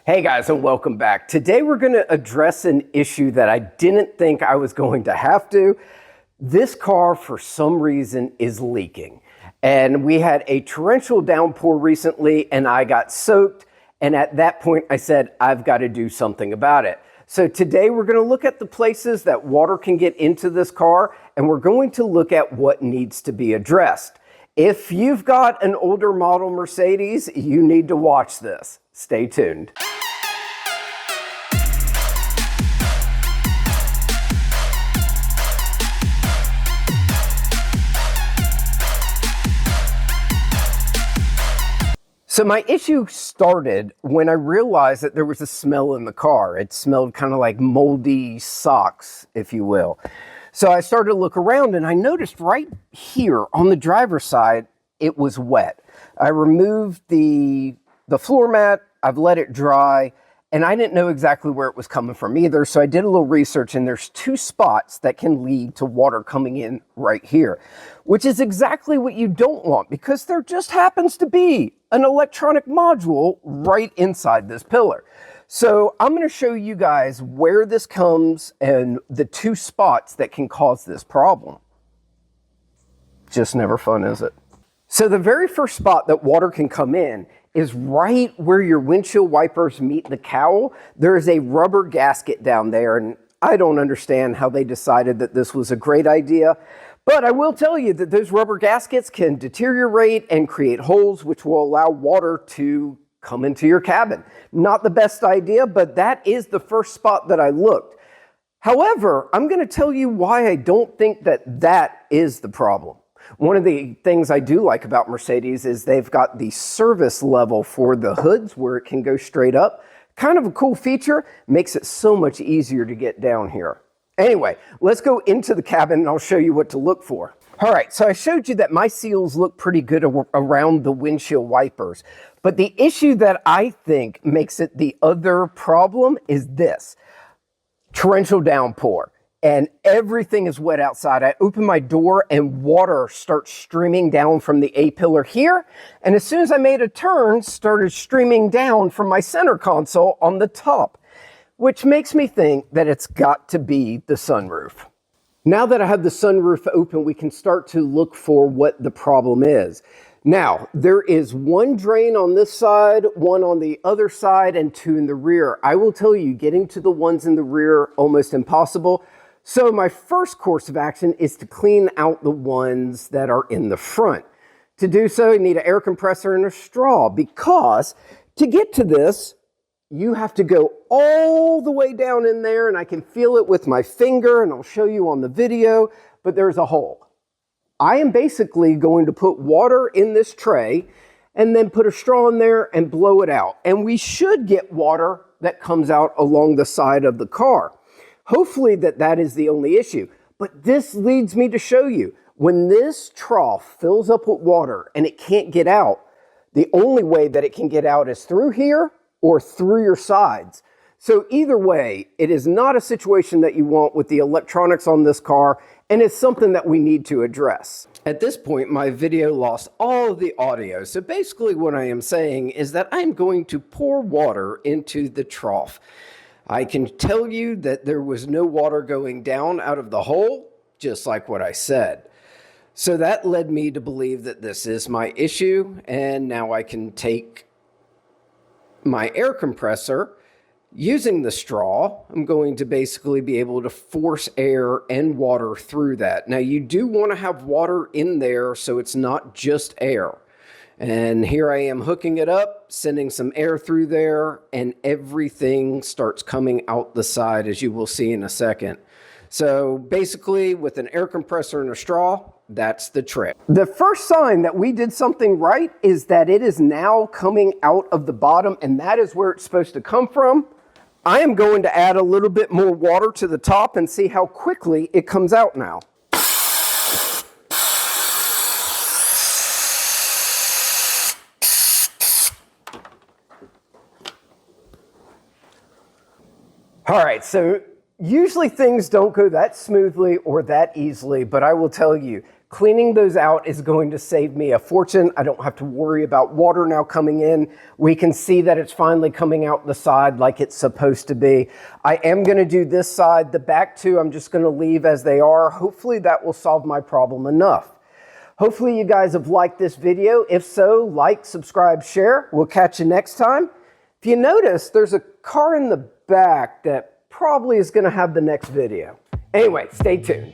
Hey guys, and welcome back. Today we're going to address an issue that I didn't think I was going to have to. This car, for some reason, is leaking. And we had a torrential downpour recently and I got soaked. And at that point I said, I've got to do something about it. So today we're going to look at the places that water can get into this car, and we're going to look at what needs to be addressed. If you've got an older model Mercedes, you need to watch this. Stay tuned. So my issue started when I realized that there was a smell in the car. It smelled kind of like moldy socks, if you will. So I started to look around and I noticed right here on the driver's side, it was wet. I removed the floor mat, I've let it dry, and I didn't know exactly where it was coming from either. So I did a little research, and there's two spots that can lead to water coming in right here, which is exactly what you don't want, because there just happens to be an electronic module right inside this pillar. So I'm going to show you guys where this comes and the two spots that can cause this problem. Just never fun, is it? So the very first spot that water can come in is right where your windshield wipers meet the cowl. There is a rubber gasket down there, and I don't understand how they decided that this was a great idea. But I will tell you that those rubber gaskets can deteriorate and create holes, which will allow water to come into your cabin. Not the best idea, but that is the first spot that I looked. However, I'm going to tell you why I don't think that that is the problem. One of the things I do like about Mercedes is they've got the service level for the hoods where it can go straight up. Kind of a cool feature, makes it so much easier to get down here. Anyway, let's go into the cabin and I'll show you what to look for. All right, so I showed you that my seals look pretty good around the windshield wipers. But the issue that I think makes it the other problem is this. Torrential downpour. And everything is wet outside. I open my door and water starts streaming down from the A-pillar here. And as soon as I made a turn, started streaming down from my center console on the top, which makes me think that it's got to be the sunroof. Now that I have the sunroof open, we can start to look for what the problem is. Now, there is one drain on this side, one on the other side, and two in the rear. I will tell you, getting to the ones in the rear, almost impossible. So my first course of action is to clean out the ones that are in the front. To do so, you need an air compressor and a straw, because to get to this, you have to go all the way down in there, and I can feel it with my finger, and I'll show you on the video, but there's a hole. I am basically going to put water in this tray and then put a straw in there and blow it out. And we should get water that comes out along the side of the car. Hopefully that is the only issue. But this leads me to show you, when this trough fills up with water and it can't get out, the only way that it can get out is through here or through your sides. So either way, it is not a situation that you want with the electronics on this car, and it's something that we need to address. At this point, my video lost all of the audio. So basically what I am saying is that I'm going to pour water into the trough. I can tell you that there was no water going down out of the hole, just like what I said. So that led me to believe that this is my issue, and now I can take my air compressor. Using the straw, I'm going to basically be able to force air and water through that. Now, you do want to have water in there so it's not just air. And here I am hooking it up, sending some air through there, and everything starts coming out the side, as you will see in a second. So basically, with an air compressor and a straw, that's the trick. The first sign that we did something right is that it is now coming out of the bottom, and that is where it's supposed to come from. I am going to add a little bit more water to the top and see how quickly it comes out now. All right, so usually things don't go that smoothly or that easily, but I will tell you, Cleaning those out is going to save me a fortune. I don't have to worry about water now coming in. We can see that it's finally coming out the side like it's supposed to be. I am going to do this side. The back two, I'm just going to leave as they are. Hopefully that will solve my problem enough. Hopefully you guys have liked this video. If so, like, subscribe, share. We'll catch you next time. If you notice, there's a car in the back that probably is going to have the next video. Anyway, stay tuned.